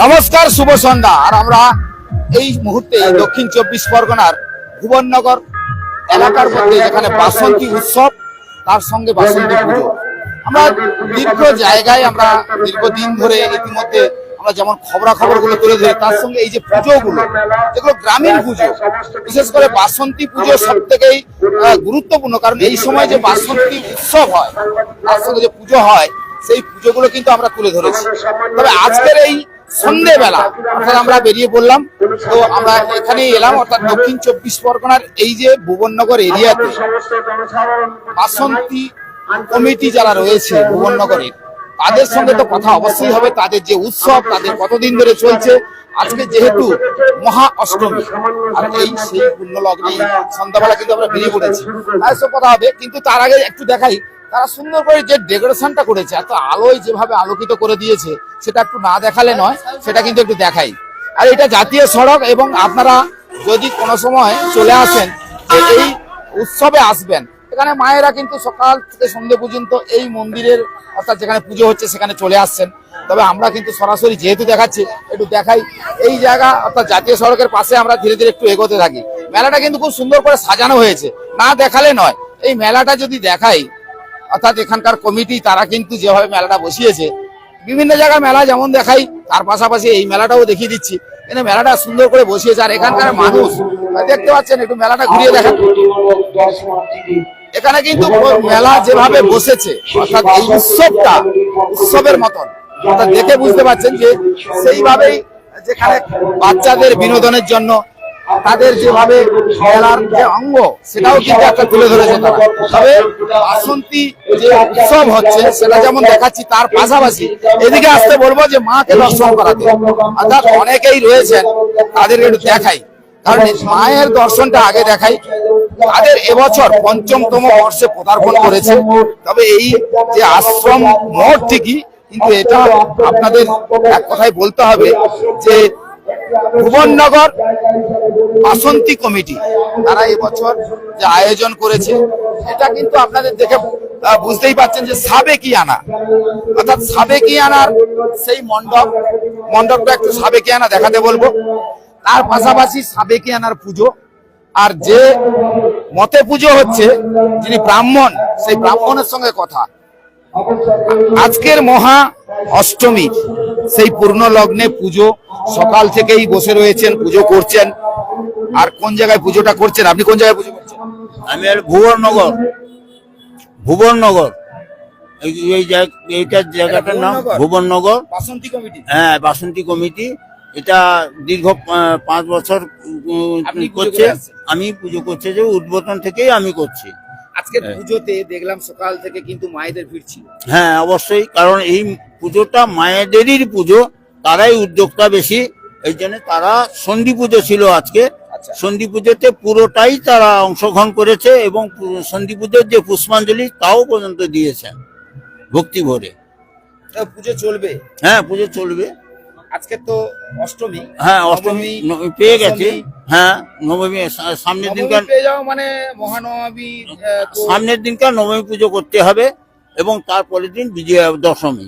নমস্কার, শুভ সন্ধ্যা। আর আমরা এই মুহূর্তে দক্ষিণ 24 পরগনার ভুবননগর এলাকার মধ্যে, যেখানে বাসন্তী উৎসব, তার সঙ্গে বাসন্তী পুজো। আমরা দীর্ঘ জায়গায়, আমরা দীর্ঘদিন ধরে ইতিমধ্যে আমরা যেমন খবরাখবরগুলো তুলে ধরি, তার সঙ্গে এই যে পুজোগুলো, যেগুলো গ্রামীণ পুজো, বিশেষ করে বাসন্তী পুজো সব থেকেই গুরুত্বপূর্ণ। কারণ এই সময় যে বাসন্তী উৎসব হয়, তার সঙ্গে যে পুজো হয়, সেই পুজোগুলো কিন্তু আমরা তুলে ধরেছি। তবে আজকের এই সন্ধ্যেবেলা অর্থাৎ আমরা বেরিয়ে পড়লাম, তো আমরা এখানেই এলাম, অর্থাৎ দক্ষিণ 24 পরগনার এই যে ভুবননগর এরিয়াতে বাসন্তী কমিটি যারা রয়েছে ভুবননগরের, তাদের সঙ্গে তো কথা অবশ্যই হবে। তাদের যে উৎসব, তাদের কতদিন ধরে চলছে, আজকে যেহেতু মহা অষ্টমী, আর এই সেই পুণ্য লগ্নে সন্ধ্যাবেলা কিন্তু আমরা বেরিয়ে পড়েছি, তার সব কথা হবে। কিন্তু তার আগে একটু দেখাই, তারা সুন্দর করে যে ডেকোরেশনটা করেছে, এত আলোয় যেভাবে আলোকিত করে দিয়েছে, সেটা একটু না দেখালে নয়, সেটা কিন্তু একটু দেখাই। আর এটা জাতীয় সড়ক, এবং আপনারা যদি কোনো সময় চলে আসেন, এই উৎসবে আসবেন, এখানে মায়েরা কিন্তু সকাল থেকে সন্ধ্যে পর্যন্ত এই মন্দিরের, অর্থাৎ যেখানে পুজো হচ্ছে সেখানে চলে আসছেন। তবে আমরা কিন্তু সরাসরি যেহেতু দেখাচ্ছি, একটু দেখাই এই জায়গা, অর্থাৎ জাতীয় সড়কের পাশে আমরা ধীরে ধীরে একটু এগোতে থাকি। মেলাটা কিন্তু খুব সুন্দর করে সাজানো হয়েছে, না দেখালে নয়। এই মেলাটা যদি দেখাই, অর্থাৎ এখানকার কমিটি তারা কিন্তু যেভাবে মেলাটা বসিয়েছে, বিভিন্ন জায়গায় মেলা যেমন দেখাই, তার পাশাপাশি এই মেলাটাও দেখিয়ে দিচ্ছি। কিন্তু মেলাটা সুন্দর করে বসিয়েছে, আর এখানকার মানুষ দেখতে পাচ্ছেন, একটু মেলাটা ঘুরিয়ে দেখেন। এখানে কিন্তু মেলা যেভাবে বসেছে, অর্থাৎ এই উৎসবটা উৎসবের মতন, অর্থাৎ দেখে বুঝতে পারছেন যে সেইভাবেই, যেখানে বাচ্চাদের বিনোদনের জন্য তাদের যেভাবে মেলার যে অঙ্গ, সেটাও কিন্তু একটা তুলে ধরেছে তারা। তবে বাসন্তী যে উৎসব হচ্ছে সেটা যেমন দেখাচ্ছি, তার পাশাপাশি এদিকে আসতে বলবো যে মাকে দর্শন করাতে, অর্থাৎ অনেকেই রয়েছেন, তাদেরকে একটু দেখাই। কারণ মায়ের দর্শনটা আগে দেখাই। তাদের এবছর ৫ম বর্ষে পদার্পণ করেছে। তবে এই যে আশ্রম মঠ ঠিকই, কিন্তু এটা আপনাদের এক কথায় বলতে হবে যে ভুবননগর বাসন্তী কমিটি তারা এবছর যে আয়োজন করেছে, এটা কিন্তু আপনাদের দেখে বুঝতেই পারছেন যে সাবেকিয়ানা, অর্থাৎ সাবেকিয়ানার সেই মণ্ডপটা একটু সাবেকিয়ানা দেখাতে বলবো। তার পাশাপাশি সাবেকিয়ানার পুজো, আর যে মতে পুজো হচ্ছে, যিনি ব্রাহ্মণ, সেই ব্রাহ্মণের সঙ্গে কথা। আজকের মহা অষ্টমী সেই পূর্ণ লগ্নে পুজো, সকাল থেকেই বসে রয়েছেন, পুজো করছেন। আর কোন জায়গায় পুজোটা করছেন? আপনি কোন জায়গায় পুজো করছেন? আমি আর ভুবননগর এইটার জায়গাটার নাম ভুবননগর বাসন্তী কমিটি। হ্যাঁ, বাসন্তী কমিটি। এটা দীর্ঘ 5 বছর করছে। আমি পুজো করছি, যে উদ্বোধন থেকেই আমি করছি। আজকে পুজোতে দেখলাম সকাল থেকে কিন্তু মায়েদের ভিড় ছিল। হ্যাঁ, অবশ্যই, কারণ এই পুজোটা মায়েদেরই পুজো, তারাই উদ্যোক্তা বেশি। এই জন্য তারা সন্ধি পুজো ছিল আজকে। সন্ধি পুজোতে পুরোটাই তারা অংশগ্রহণ করেছে, এবং সন্ধি পুজোর যে পুষ্পাঞ্জলি তাও পর্যন্ত দিয়েছেন ভক্তি ভরে। পুজো চলবে? হ্যাঁ, পুজো চলবে। আজকে তো অষ্টমী। হ্যাঁ, অষ্টমী পেয়ে গেছে। হ্যাঁ, নবমী সামনের দিনকার পেয়ে যাও, মানে মহানবমী সামনের দিনকার নবমী পুজো করতে হবে, এবং তারপরের দিন বিজয়া দশমী।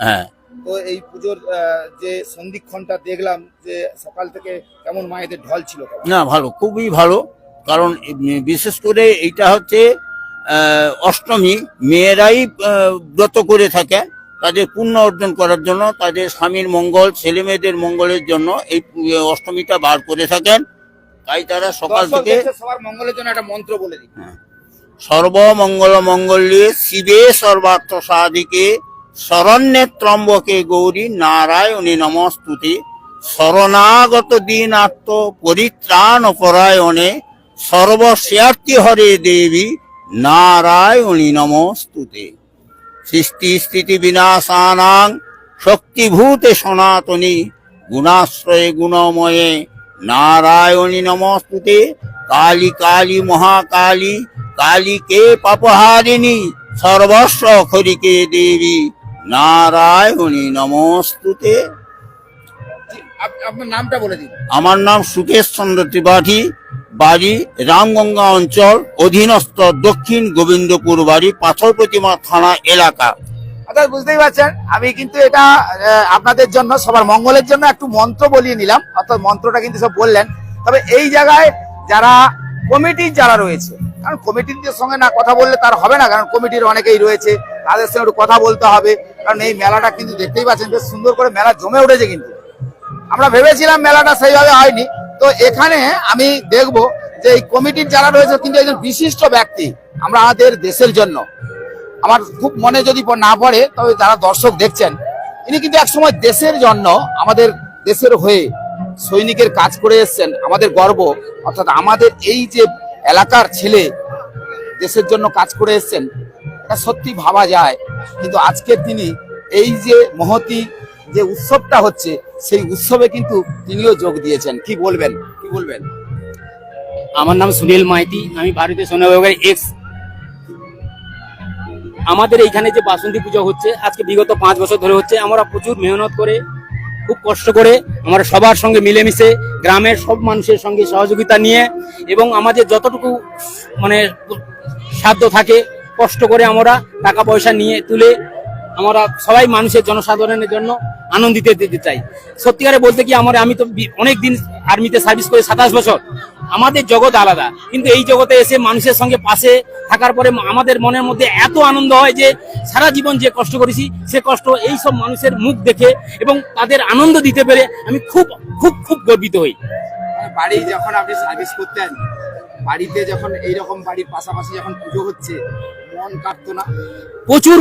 হ্যাঁ, তো এই পুজোর যে সন্ধিক্ষণটা দেখলাম, যে সকাল থেকে কেমন মায়েদের ঢল ছিল? না, ভালো, খুবই ভালো। কারণ বিশেষ করে এইটা হচ্ছে অষ্টমী, মেয়েরাই ব্রত করে থাকে তাদের পুণ্য অর্জন করার জন্য, তাদের স্বামীর মঙ্গল, ছেলে মেয়েদের মঙ্গলের জন্য এই অষ্টমীটা বার করে থাকেন। তাই তারা সকাল থেকে সবার মঙ্গলের জন্য একটা মন্ত্র বলে দিই। সর্বমঙ্গল মঙ্গলে শিবে সর্বার্থ সাধিকে শরণ্যে ত্রম্বকে গৌরী নারায়ণী নমস্তুতে শরণাগত দীনার্থ পরিত্রাণ পরায়ণে সর্বস্যার্থী হরে দেবী নারায়ণী নমস্তুতে। সৃষ্টি স্থিতি বিনাশানাং শক্তিভূতে সনাতনী গুণাশ্রয়ে গুণময়ে নারায়ণী নমস্তুতে। কালী কালী মহাকালী কালীকে পাপহারিণী সর্বস্ব খরিকে দেবী নারায়ণী নমস্তুতে। আপনার নামটা বলে দিন। আমার নাম সুকেশ চন্দ্র ত্রিপাঠী, বাড়ি রামগঙ্গা অঞ্চল, অধীনস্থ দক্ষিণ গোবিন্দপুর বাড়ি, পাথর প্রতিমা থানা এলাকা। অর্থাৎ বুঝতেই পারছেন, আমি কিন্তু এটা আপনাদের জন্য সবার মঙ্গলের জন্য একটু মন্ত্র বলিয়ে নিলাম, অর্থাৎ মন্ত্রটা কিন্তু সব বললেন। তবে এই জায়গায় যারা কমিটির যারা রয়েছে, কারণ কমিটির সঙ্গে না কথা বললে তার হবে না, কারণ কমিটির অনেকেই রয়েছে, তাদের সঙ্গে একটু কথা বলতে হবে। কারণ এই মেলাটা কিন্তু দেখতেই পাচ্ছেন বেশ সুন্দর করে মেলা জমে উঠেছে, কিন্তু আমরা ভেবেছিলাম মেলাটা সেইভাবে হয়নি। তো এখানে আমি দেখবো যে এই কমিটির যারা রয়েছে কিন্তু একজন বিশিষ্ট ব্যক্তি আমরা আমাদের দেশের জন্য, আমার খুব মনে যদি না পড়ে তবে যারা দর্শক দেখছেন, ইনি কিন্তু একসময় দেশের জন্য আমাদের দেশের হয়ে সৈনিকের কাজ করে এসেছেন। আমাদের গর্ব, অর্থাৎ আমাদের এই যে এলাকার ছেলে দেশের জন্য কাজ করে এসেছেন, এটা সত্যি ভাবা যায়। কিন্তু আজকে তিনি এই যে মহতি যে উৎসবটা হচ্ছে সেই উৎসবে কিন্তু তিনিও যোগ দিয়েছেন। কি বলবেন? আমার নাম সুনীল মাইতি, আমি ভারতীয় সেনা বিভাগের এক্স। আমাদের এইখানে যে বাসন্তী পুজো হচ্ছে আজকে বিগত 5 বছর ধরে হচ্ছে। আমরা প্রচুর মেহনত করে, খুব কষ্ট করে, আমরা সবার সঙ্গে মিলেমিশে গ্রামের সব মানুষের সঙ্গে সহযোগিতা নিয়ে এবং আমাদের যতটুকু মানে সাধ্য থাকে কষ্ট করে আমরা টাকা পয়সা নিয়ে তুলে আমরা সবাই মানুষের জনসাধারণের জন্য আনন্দিত দিতে চাই। সত্যিকারে বলতে কি আমি তো অনেক দিন আর্মিতে সার্ভিস করে 27 বছর, আমাদের জগৎ আলাদা, কিন্তু এই জগতে এসে মানুষের সঙ্গে পাশে থাকার পরে আমাদের মনের মধ্যে এত আনন্দ হয় যে সারা জীবন যে কষ্ট করেছি সে কষ্ট এই সব মানুষের মুখ দেখে এবং তাদের আনন্দ দিতে পেরে আমি খুব খুব খুব গর্বিত হই। বাড়ি যখন আপনি সার্ভিস করতেন, বাড়িতে যখন এইরকম বাড়ির পাশাপাশি যখন পুজো হচ্ছে, মন কাঁপতো না? প্রচুর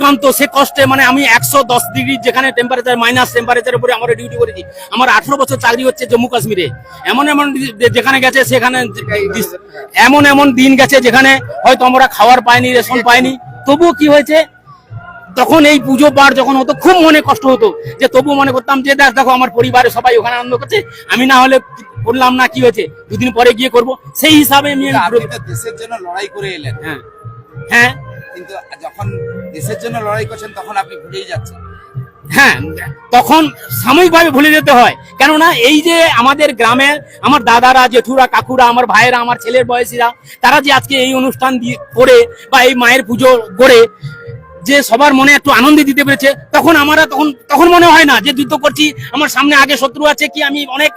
কান্ত সে কষ্টে, মানে আমি 110 ডিগ্রি যেখানে টেম্পারেচার, মাইনাস টেম্পারেচারের উপরে আমরা ডিউটি করেছি। আমার 18 বছর চাকরি হচ্ছে জম্মু কাশ্মীরে। এমন যেখানে গেছে সেখানে এমন দিন গেছে যেখানে হয়তো আমরা খাওয়ার পাইনি, রেশন পাইনি। তবুও কি হয়েছে, তখন এই পুজো পার যখন হতো খুব মনে কষ্ট হতো, যে তবু মনে করতাম যে দেখো আমার পরিবারের সবাই ওখানে আনন্দ করছে, আমি না হলে করলাম না, কি হয়েছে, 2 দিন পরে গিয়ে করব। সেই হিসাবে আমি দেশের জন্য লড়াই করে এলেন। হ্যাঁ, কিন্তু যখন দেশের জন্য লড়াই করছেন তখন আপনি ভুলেই যাচ্ছেন। হ্যাঁ, তখন সাময়িকভাবে ভুলে যেতে হয়। কেননা এই যে আমাদের গ্রামে আমার দাদারা, জেঠুরা, কাকুরা, আমার ভাইয়েরা, আমার ছেলের বয়সীরা, তারা যে আজকে এই অনুষ্ঠান করে বা এই মায়ের পুজো করে যে সবার মনে একটু আনন্দ দিতে পেরেছে, তখন আমরা তখন মনে হয় না যে যুদ্ধ করছি, আমার সামনে আগে শত্রু আছে, কি আমি অনেক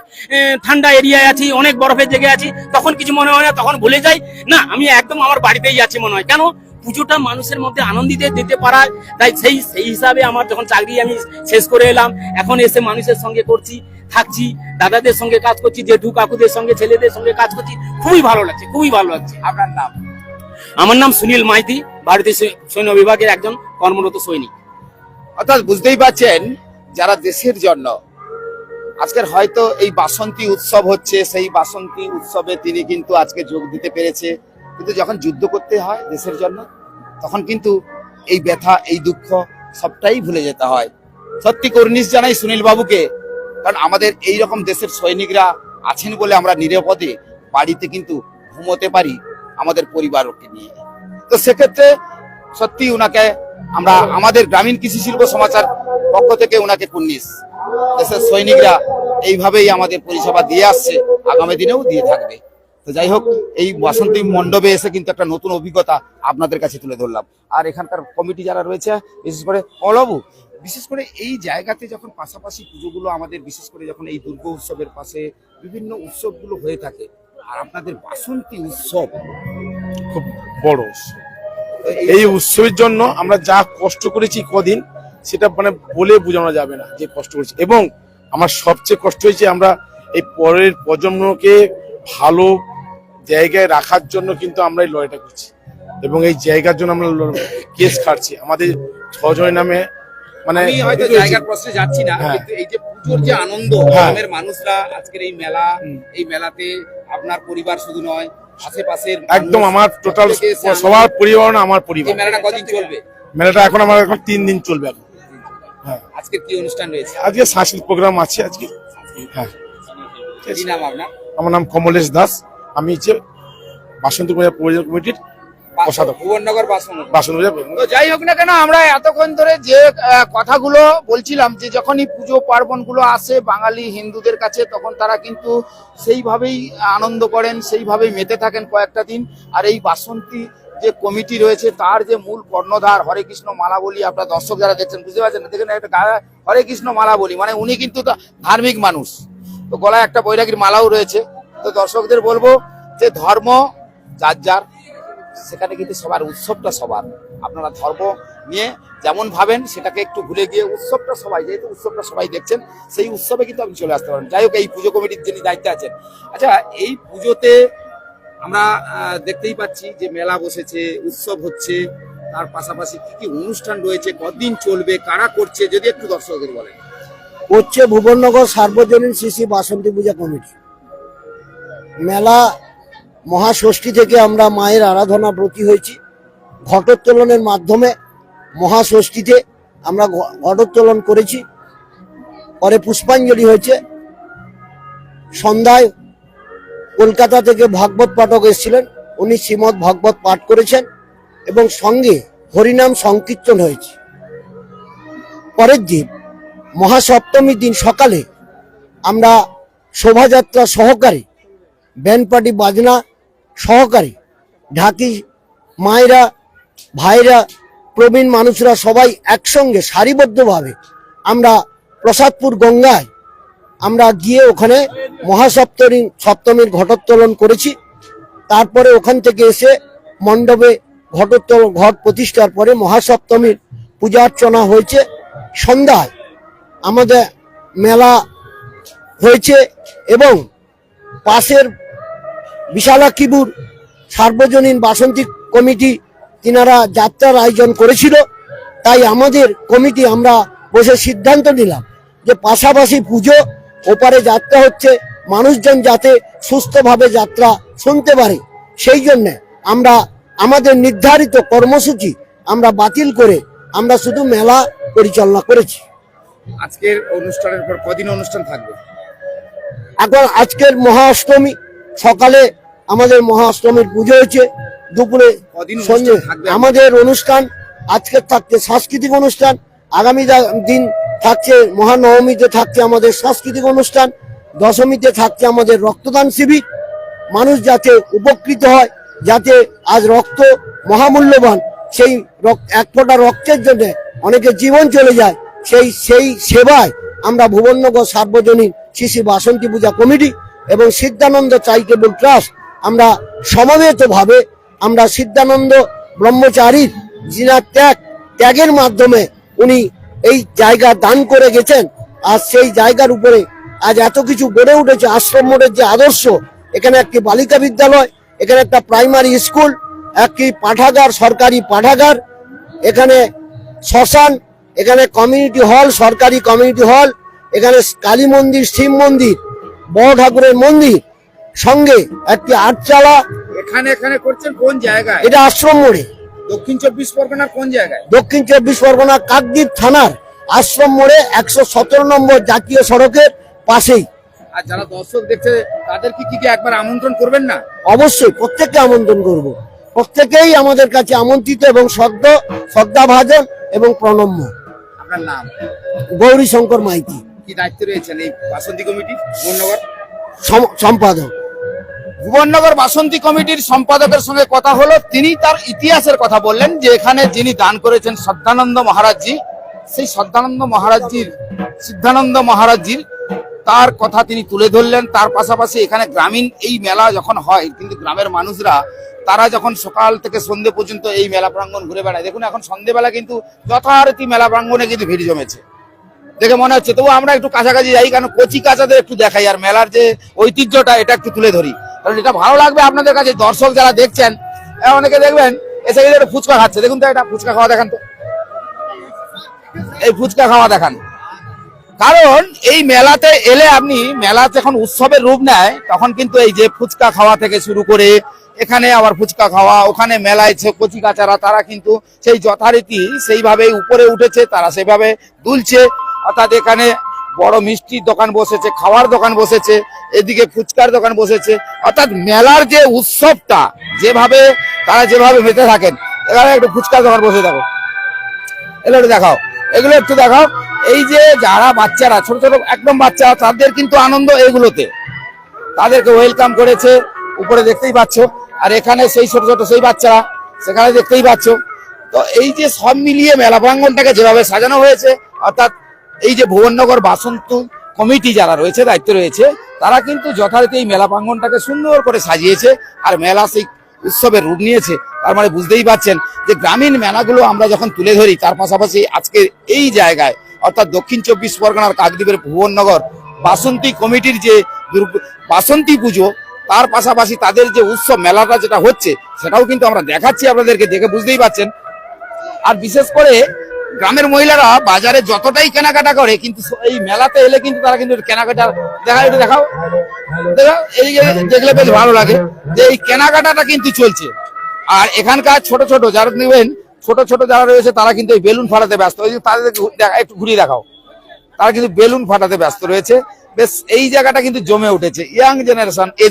ঠান্ডা এরিয়ায় আছি, অনেক বরফের জায়গায় আছি, তখন কিছু মনে হয় না। তখন ভুলে যাই না, আমি একদম আমার বাড়িতেই আছি মনে হয়। কেন পুজোটা মানুষের মধ্যে আনন্দিত দিতে পারায়, তাই সেই হিসাবে আমার যখন চাকরি আমি শেষ করে এলাম, এখন এসে মানুষের সঙ্গে করছি, থাকছি, দাদাদের সঙ্গে কাজ করছি, জেঠু কাকুদের সঙ্গে, ছেলেদের সঙ্গে কাজ করছি, খুবই ভালো লাগছে, খুবই ভালো লাগছে। আপনার নাম? আমার নাম সুনীল মাইতি, ভারতীয় সৈন্য বিভাগের একজন কর্মরত সৈনিক। অর্থাৎ বুঝতেই পারছেন, যারা দেশের জন্য আজকের হয়তো এই বাসন্তী উৎসব হচ্ছে, সেই বাসন্তী উৎসবে তিনি কিন্তু আজকে যোগ দিতে পেরেছে। কিন্তু যখন যুদ্ধ করতে হয় দেশের জন্য, তখন কিন্তু এই ব্যথা, এই দুঃখ সবটাই ভুলে যেতে হয়। সত্যি কর্নিশ জানাই সুনীল বাবুকে, কারণ আমাদের এই রকম দেশের সৈনিকরা আছেন বলে আমরা নিরাপদে বাড়িতে কিন্তু ঘুমোতে পারি আমাদের পরিবারকে নিয়ে। তো সেক্ষেত্রে সত্যি উনাকে আমরা আমাদের গ্রামীণ কৃষি শিল্প সমাচার পক্ষ থেকে উনাকে কুর্নিশ। দেশের সৈনিকরা এইভাবেই আমাদের পরিষেবা দিয়ে আসছে, আগামী দিনেও দিয়ে থাকবে। তো যাই হোক, এই বাসন্তী মণ্ডপে এসে কিন্তু একটা নতুন অভিজ্ঞতা আপনাদের কাছে তুলে ধরলাম। আর এখানকার কমিটি যারা রয়েছে, বিশেষ করে কমলবাবু, বিশেষ করে এই জায়গাতে যখন পাশাপাশি পুজোগুলো আমাদের, বিশেষ করে যখন এই দুর্গা উৎসবের পাশে বিভিন্ন উৎসবগুলো হয়ে থাকে, আর আপনাদের বাসন্তী উৎসব খুব বড় উৎসব। এই উৎসবের জন্য আমরা যা কষ্ট করেছি কদিন, সেটা মানে বলে বোঝানো যাবে না যে কষ্ট করেছি। এবং আমার সবচেয়ে কষ্ট হয়েছে, আমরা এই পরের প্রজন্মকে ভালো জায়গায় রাখার জন্য কিন্তু আমরা এই লড়াইটা করছি এবং এই জায়গার জন্য আমরা কেস খাটছি আমাদের 6 জনের নামে। মানে আমি হয়তো জায়গার প্রশ্নে যাচ্ছি না, কিন্তু এই যে পুজোর যে আনন্দ, গ্রামের মানুষরা আজকের এই মেলা, এই মেলাতে আপনার পরিবার শুধু নয়, আশেপাশের একদম আমার টোটাল সবার পরিবার না, আমার পরিবার। এই মেলাটা কদিন চলবে? মেলাটা এখন আমার 3 দিন চলবে এখন। হ্যাঁ, আজকে কি অনুষ্ঠান রয়েছে? আজকে সাংস্কৃতিক প্রোগ্রাম আছে আজকে। হ্যাঁ, কি নাম আপনার? আমার নাম কমলেশ দাস, আমি হচ্ছে বাসন্তী পূজা কমিটির প্রসাধক, ভুবননগর বাসন্তী। তো যাই হোক না কেন, আমরা এতক্ষণ ধরে যে কথাগুলো বলছিলাম, যে যখনই পুজো পার্বণ গুলো আসে বাঙালি হিন্দুদের কাছে, তখন তারা কিন্তু সেইভাবেই আনন্দ করেন, সেইভাবেই মেতে থাকেন কয়েকটা দিন। আর এই বাসন্তী যে কমিটি রয়েছে তার যে মূল কর্ণধার হরে কৃষ্ণ মালা বলি, আপনার দর্শক যারা দেখছেন বুঝতে পারছেন না, দেখেন একটা গায়ে হরে কৃষ্ণ মালা বলি, মানে উনি কিন্তু ধার্মিক মানুষ, তো গলায় একটা বৈরাগীর মালাও রয়েছে। তো দর্শকদের বলবো যে ধর্ম যার যার, সেখানে কিন্তু সবার উৎসবটা সবার, আপনারা ধর্ম নিয়ে যেমন ভাবেন সেটাকে একটু ভুলে গিয়ে উৎসবটা সবাই, যেহেতু উৎসবটা সবাই দেখছেন সেই উৎসবে কিন্তু আপনি চলে আসতে পারেন। যাই হোক, এই পুজো কমিটির যিনি দায়িত্বে আছেন, আচ্ছা এই পুজোতে আমরা দেখতেই পাচ্ছি যে মেলা বসেছে, উৎসব হচ্ছে, তার পাশাপাশি কি কি অনুষ্ঠান রয়েছে, কতদিন চলবে, কারা করছে, যদি একটু দর্শকদের বলেন। হচ্ছে ভুবননগর সার্বজনীন শ্রী শ্রী বাসন্তী পূজা কমিটি। মেলা মহাষষ্ঠী থেকে আমরা মায়ের আরাধনা ব্রতী হয়েছি। ঘটোত্তোলনের মাধ্যমে মহাষষ্ঠীতে আমরা ঘটোত্তোলন করেছি, পরে পুষ্পাঞ্জলি হয়েছে। সন্ধ্যায় কলকাতা থেকে ভাগবত পাঠক এসেছিলেন, উনি শ্রীমৎ ভাগবত পাঠ করেছেন এবং সঙ্গে হরিনাম সংকীর্তন হয়েছে। পরের দিন মহাসপ্তমীর দিন সকালে আমরা শোভাযাত্রা সহকারে, ব্যান্ড পার্টি বাজনা সহকারে, ঢাকি মায়েরা, ভাইরা, প্রবীণ মানুষরা সবাই একসঙ্গে সারিবদ্ধভাবে আমরা প্রসাদপুর গঙ্গায় আমরা গিয়ে ওখানে সপ্তমীর ঘটোত্তোলন করেছি। তারপরে ওখান থেকে এসে মণ্ডপে ঘট প্রতিষ্ঠার পরে মহাসপ্তমীর পূজা অর্চনা হয়েছে। সন্ধ্যায় আমাদের মেলা হয়েছে এবং পাশের বিশালাক্ষীপুর সার্বজনীন বাসন্তী কমিটি তিনারা যাত্রার আয়োজন করেছিল। তাই আমাদের কমিটি আমরা বসে সিদ্ধান্ত নিলাম যে পাশাপাশি পুজো, ওপারে যাত্রা হচ্ছে, মানুষজন যাতে সুস্থভাবে যাত্রা শুনতে পারে, সেই জন্যে আমরা আমাদের নির্ধারিত কর্মসূচি আমরা বাতিল করে আমরা শুধু মেলা পরিচালনা করেছি। আজকের অনুষ্ঠানের পর কদিন অনুষ্ঠান থাকবে? এখন আজকের মহাষ্টমী, সকালে আমাদের মহাষ্টমীর পুজো হয়েছে, দুপুরে কদিন সন্ধ্যে অনুষ্ঠান থাকবে? আমাদের অনুষ্ঠান আজকে থাকছে সাংস্কৃতিক অনুষ্ঠান, আগামী দিন থাকছে মহানবমীতে থাকছে আমাদের সাংস্কৃতিক অনুষ্ঠান, দশমীতে থাকছে আমাদের রক্তদান শিবির। মানুষ যাতে উপকৃত হয়, যাতে আজ রক্ত মহামূল্যবান, সেই এক ফোঁটা রক্তের জন্য অনেকে জীবন চলে যায়, সেই সেবায় আমরা ভুবননগর সার্বজনীন শ্রী শ্রী বাসন্তী পূজা কমিটি এবং সিদ্ধানন্দ চ্যারিটেবল ট্রাস্ট আমরা সমবেতভাবে আমরা সিদ্ধানন্দ ব্রহ্মচারীর যিনার ত্যাগের মাধ্যমে উনি এই জায়গা দান করে গেছেন, আর সেই জায়গার উপরে আজ এত কিছু গড়ে উঠেছে। আশ্রম মোড়ের যে আদর্শ, এখানে একটি বালিকা বিদ্যালয়, এখানে একটা প্রাইমারি স্কুল, একটি পাঠাগার, সরকারি পাঠাগার, এখানে শ্মশান, এখানে কমিউনিটি হল, সরকারি কমিউনিটি হল, এখানে কালী মন্দির, শিব মন্দির, বড় ঠাকুরের মন্দির, সঙ্গে একটি আটচালা। এখানে করছেন কোন জায়গায়? এটা আশ্রম মোড়ে, দক্ষিণ 24 পরগনার কোন জায়গায়? দক্ষিণ 24 পরগনা কাকদ্বীপ থানার আশ্রম মোড়ে 117 নম্বর জাতীয় সড়কের পাশেই। আর যারা দর্শক দেখছে তাদেরকে কি একবার আমন্ত্রণ করবেন না? অবশ্যই প্রত্যেককে আমন্ত্রণ করব, প্রত্যেকেই আমাদের কাছে আমন্ত্রিত এবং শ্রদ্ধাভাজন এবং প্রণম্য। আপনার নাম? গৌরী শঙ্কর মাইতি। কি দায়িত্বে রয়েছেন এই বাসন্তী কমিটি? ভুবননগর সম্পাদক। ভুবননগর বাসন্তী কমিটির সম্পাদকের সঙ্গে কথা হলো, তিনি তার ইতিহাসের কথা বললেন যে এখানে যিনি দান করেছেন শ্রদ্ধানন্দ মহারাজজি, সেই সিদ্ধানন্দ মহারাজজির তার কথা তিনি তুলে ধরলেন। তার পাশাপাশি এখানে গ্রামীণ এই মেলা যখন হয়, কিন্তু গ্রামের মানুষরা তারা যখন সকাল থেকে সন্ধ্যে পর্যন্ত এই মেলা প্রাঙ্গণ ঘুরে বেড়ায়, দেখুন এখন সন্ধ্যেবেলা কিন্তু যথারীতি মেলা প্রাঙ্গণে কিন্তু ভিড় জমেছে দেখে মনে হচ্ছে। তবু আমরা একটু কাছাকাছি যাই, কারণ কচি কাচাদের একটু দেখাই আর মেলার যে ঐতিহ্যটা এটা একটু তুলে ধরি, কারণ এটা ভালো লাগবে আপনাদের কাছে। দর্শক যারা দেখছেন, অনেকে দেখবেন এসে গেলে ফুচকা খাচ্ছে, দেখুন তো এটা ফুচকা খাওয়া দেখান তো, এই ফুচকা খাওয়া দেখান। কারণ এই মেলাতে এলে আপনি, মেলা যখন উৎসবের রূপ নেয় তখন কিন্তু এই যে ফুচকা খাওয়া থেকে শুরু করে এখানে আবার ফুচকা খাওয়া, ওখানে মেলায় কচি কাচারা তারা কিন্তু সেই যথারীতি সেইভাবেই উপরে উঠেছে, তারা সেভাবে দুলছে। অর্থাৎ এখানে বড় মিষ্টির দোকান বসেছে, খাওয়ার দোকান বসেছে, এদিকে ফুচকার দোকান বসেছে। অর্থাৎ মেলার যে উৎসবটা যেভাবে তারা যেভাবে মেতে থাকেন, এখানে একটু ফুচকার দোকান বসে দেখো, এগুলো একটু দেখাও, এগুলো একটু দেখাও। এই যে যারা বাচ্চারা, ছোট ছোট একদম বাচ্চা, তাদের কিন্তু আনন্দ এগুলোতে, তাদেরকে ওয়েলকাম করেছে উপরে দেখতেই পাচ্ছ। আর এখানে সেই ছোট ছোট সেই বাচ্চারা সেখানে দেখতেই পাচ্ছ। তো এই যে সব মিলিয়ে মেলা প্রাঙ্গণটাকে যেভাবে সাজানো হয়েছে, অর্থাৎ এই যে ভুবননগর বাসন্তী কমিটি যারা রয়েছে, দায়িত্ব রয়েছে, তারা কিন্তু যথারীতি এই মেলা প্রাঙ্গণটাকে সুন্দর করে সাজিয়েছে আর মেলা সেই উৎসবের রূপ নিয়েছে। তার মানে বুঝতেই পারছেন যে গ্রামীণ মেলাগুলো আমরা যখন তুলে ধরি, তার পাশাপাশি আজকে এই জায়গায় অর্থাৎ দক্ষিণ 24 পরগনার কাকদ্বীপের ভুবননগর বাসন্তী কমিটির যে বাসন্তী পুজো, তার পাশাপাশি তাদের যে উৎসব মেলাটা যেটা হচ্ছে সেটাও কিন্তু আমরা দেখাচ্ছি আপনাদেরকে, দেখে বুঝতেই পারছেন। আর বিশেষ করে গ্রামের মহিলারা বাজারে যতটাই কেনাকাটা করে, কিন্তু এই মেলাতে এলে কিন্তু তারা কিন্তু কেনাকাটা দেখাও, এই যে দেখলে বেশ ভালো লাগে যে এই কেনাকাটাটা কিন্তু চলছে। আর এখানকার ছোট ছোট যারা নেবেন, ছোট ছোট যারা রয়েছে তারা কিন্তু এই বেলুন ফাটাতে ব্যস্ত। ওই যে তাদের একটু ঘুরিয়ে দেখাও, তারা কিন্তু বেলুন ফাটাতে ব্যস্ত রয়েছে। বেশ এই জায়গাটা কিন্তু জমে উঠেছে। ইয়াং জেনারেশন, এই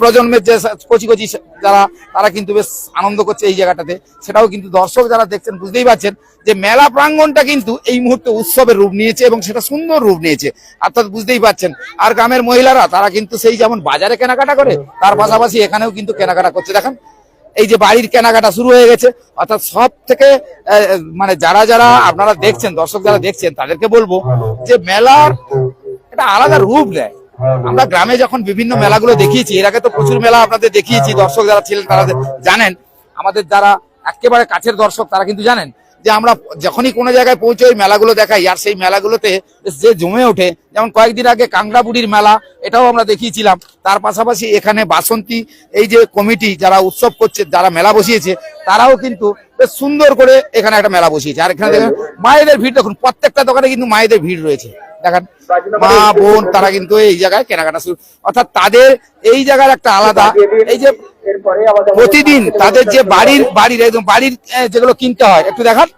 প্রজন্মের যে কচি কচি যারা, তারা কিন্তু বেশ আনন্দ করছে এই জায়গাটাতে। সেটাও কিন্তু দর্শক যারা দেখছেন বুঝতেই পারছেন যে মেলা প্রাঙ্গণটা কিন্তু এই মুহূর্তে উৎসবের রূপ নিয়েছে এবং সেটা সুন্দর রূপ নিয়েছে, অর্থাৎ বুঝতেই পারছেন। আর গ্রামের মহিলারা তারা কিন্তু সেই যেমন বাজারে কেনাকাটা করে, তার পাশাপাশি এখানেও কিন্তু কেনাকাটা করছে। দেখেন এই যে বাড়ির কেনাকাটা শুরু হয়ে গেছে। অর্থাৎ সব থেকে মানে যারা যারা আপনারা দেখছেন, দর্শক যারা দেখছেন, তাদেরকে বলবো যে মেলার এটা আলাদা রূপ দেয়। আমরা গ্রামে যখন বিভিন্ন মেলাগুলো দেখিয়েছি, এর আগে তো প্রচুর মেলা আপনাদের দেখিয়েছি, দর্শক যারা ছিলেন তারা জানেন, আমাদের যারা একেবারে কাছের দর্শক তারা কিন্তু জানেন যে আমরা যখনই কোনো জায়গায় পৌঁছে ওই মেলাগুলো দেখাই, আর সেই মেলাগুলোতে যে জমে ওঠে। যেমন কয়েকদিন আগে কাংড়াবুড়ির মেলা, এটাও আমরা দেখিয়েছিলাম। তার পাশাপাশি এখানে বাসন্তী এই যে কমিটি যারা উৎসব করছে, যারা মেলা বসিয়েছে, তারাও কিন্তু বেশ সুন্দর করে এখানে একটা মেলা বসিয়েছে। আর এখানে দেখুন মায়েদের ভিড়, দেখুন প্রত্যেকটা দোকানে কিন্তু মায়েদের ভিড় রয়েছে। দেখেন মা বোন তারা কিন্তু এই জায়গায় কেনাকাটা শুরু, অর্থাৎ তাদের এই জায়গার একটা আলাদা, এই যে প্রতিদিন তাদের যে বাড়ির একদম বাড়ির যেগুলো কিনতে হয়, একটু দেখান,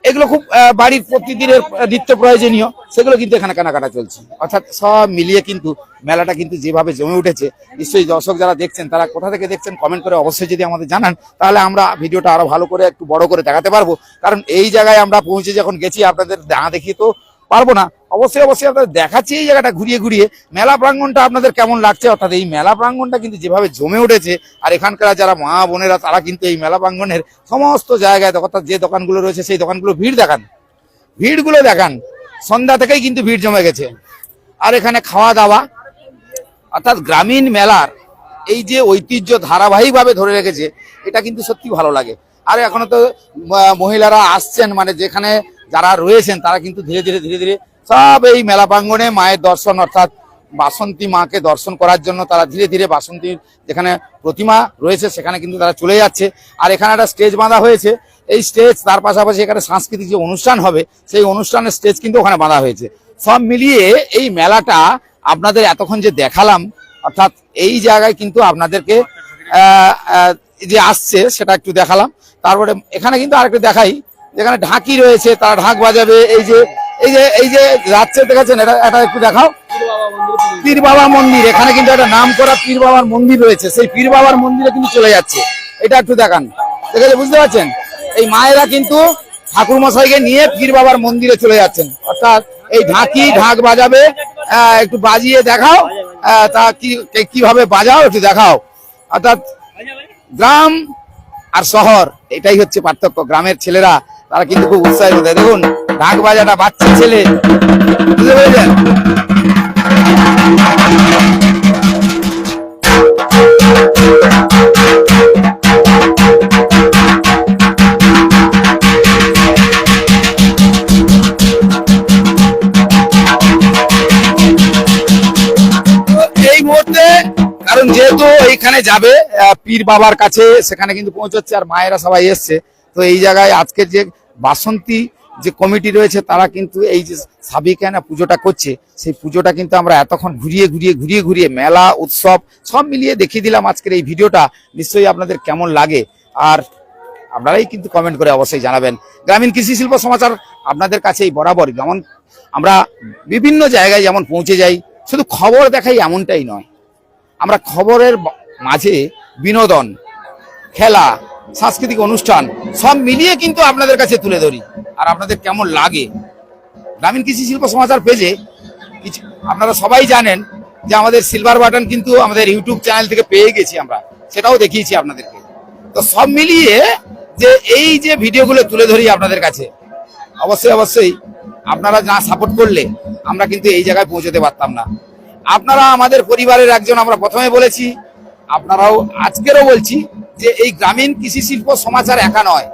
এগুলো খুব বাড়ির প্রতিদিনের নিত্য প্রয়োজনীয়, সেগুলো কিন্তু এখানে কেনাকাটা চলছে। অর্থাৎ সব মিলিয়ে কিন্তু মেলাটা কিন্তু যেভাবে জমে উঠেছে, নিশ্চয়ই দর্শক যারা দেখছেন তারা কোথা থেকে দেখছেন কমেন্ট করে অবশ্যই যদি আমাদের জানান, তাহলে আমরা ভিডিওটা আরো ভালো করে একটু বড় করে দেখাতে পারবো। কারণ এই জায়গায় আমরা পৌঁছে যখন গেছি, আপনাদের না দেখিয়ে তো পারবো না। অবশ্যই আপনাদের দেখাচ্ছি এই জায়গাটা ঘুরিয়ে ঘুরিয়ে মেলা প্রাঙ্গণটা আপনাদের কেমন লাগছে। অর্থাৎ এই মেলা প্রাঙ্গণটা কিন্তু যেভাবে জমে উঠেছে, আর এখানকার যারা মা বোনেরা তারা কিন্তু এই মেলা প্রাঙ্গণের সমস্ত জায়গায়, অর্থাৎ যে দোকানগুলো রয়েছে সেই দোকানগুলো ভিড়গুলো দেখান, সন্ধ্যা থেকেই কিন্তু ভিড় জমে গেছে। আর এখানে খাওয়া দাওয়া, অর্থাৎ গ্রামীণ মেলার এই যে ঐতিহ্য ধারাবাহিকভাবে ধরে রেখেছে, এটা কিন্তু সত্যি ভালো লাগে। আর এখনো তো মহিলারা আসছেন, মানে যেখানে যারা রয়েছেন তারা কিন্তু ধীরে ধীরে সব এই মেলা প্রাঙ্গণে মায়ের দর্শন, অর্থাৎ বাসন্তী মাকে দর্শন করার জন্য তারা ধীরে ধীরে বাসন্তীর যেখানে প্রতিমা রয়েছে সেখানে কিন্তু তারা চলে যাচ্ছে। আর এখানে একটা স্টেজ বাঁধা হয়েছে, এই স্টেজ, তার পাশাপাশি এখানে সাংস্কৃতিক যে অনুষ্ঠান হবে সেই অনুষ্ঠানের স্টেজ কিন্তু ওখানে বাঁধা হয়েছে। সব মিলিয়ে এই মেলাটা আপনাদের এতক্ষণ যে দেখালাম, অর্থাৎ এই জায়গায় কিন্তু আপনাদেরকে যে আসছে সেটা একটু দেখালাম। তারপরে এখানে কিন্তু আরেকটু দেখাই, যেখানে ঢাকি রয়েছে, তারা ঢাক বাজাবে। এই যে যাচ্ছে দেখাচ্ছেন, এটা একটু দেখাও। পীর বাবা মন্দির, এখানে কিন্তু একটা নাম করা পীর বাবার মন্দির রয়েছে, সেই পীর বাবার মন্দিরে কিন্তু চলে যাচ্ছে। এটা একটু দেখান, দেখেছে বুঝতে পারছেন। এই মায়েরা কিন্তু ঠাকুর মশাইকে নিয়ে পীর বাবার মন্দিরে চলে যাচ্ছেন। অর্থাৎ এই ঢাক বাজাবে, একটু বাজিয়ে দেখাও, তা কিভাবে বাজাও একটু দেখাও। অর্থাৎ গ্রাম আর শহর, এটাই হচ্ছে পার্থক্য। গ্রামের ছেলেরা তারা কিন্তু খুব উৎসাহিত, দেখুন ঢাক বাজাটা বাচ্চা ছেলে, বুঝতে পেরেছেন। এই মুহূর্তে কারণ যেহেতু এইখানে যাবে পীর বাবার কাছে, সেখানে কিন্তু পৌঁছচ্ছে, আর মায়েরা সবাই এসছে। তো এই জায়গায় আজকের যে বাসন্তী যে কমিটি রয়েছে তারা কিন্তু এই যে সাবিকানা পুজোটা করছে, সেই পুজোটা কিন্তু আমরা এতক্ষণ ঘুরিয়ে মেলা উৎসব সব মিলিয়ে দেখিয়ে দিলাম আজকের এই ভিডিওটা। নিশ্চয়ই আপনাদের কেমন লাগে, আর আপনারাই কিন্তু কমেন্ট করে অবশ্যই জানাবেন। গ্রামীণ কৃষি শিল্প সমাচার আপনাদের কাছেই বরাবর, যেমন আমরা বিভিন্ন জায়গায় যেমন পৌঁছে যাই, শুধু খবর দেখাই এমনটাই নয়, আমরা খবরের মাঝে বিনোদন, খেলা, সাংস্কৃতিক অনুষ্ঠান সব মিলিয়ে কিন্তু আপনাদের কাছে তুলে ধরি। আর আপনাদের কেমন লাগে, গ্রামীণ কৃষি শিল্প সমাচার পেজে কিছু আপনারা সবাই জানেন যে আমাদের সিলভার বাটন কিন্তু আমাদের ইউটিউব চ্যানেল থেকে পেয়ে গেছি আমরা, সেটাও দেখিয়েছি আপনাদেরকে। তো সব মিলিয়ে যে এই যে ভিডিওগুলো তুলে ধরি আপনাদের কাছে, অবশ্যই অবশ্যই আপনারা না সাপোর্ট করলে আমরা কিন্তু এই জায়গায় পৌঁছতে পারতাম না। আপনারা আমাদের পরিবারের একজন, আমরা প্রথমে বলেছি, আপনারাও আজকেরও বলছি যে এই গ্রামীণ কৃষি শিল্প সমাচার একা নয়,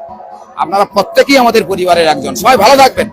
আপনারা প্রত্যেকেই আমাদের পরিবারের একজন। সবাই ভালো থাকবেন।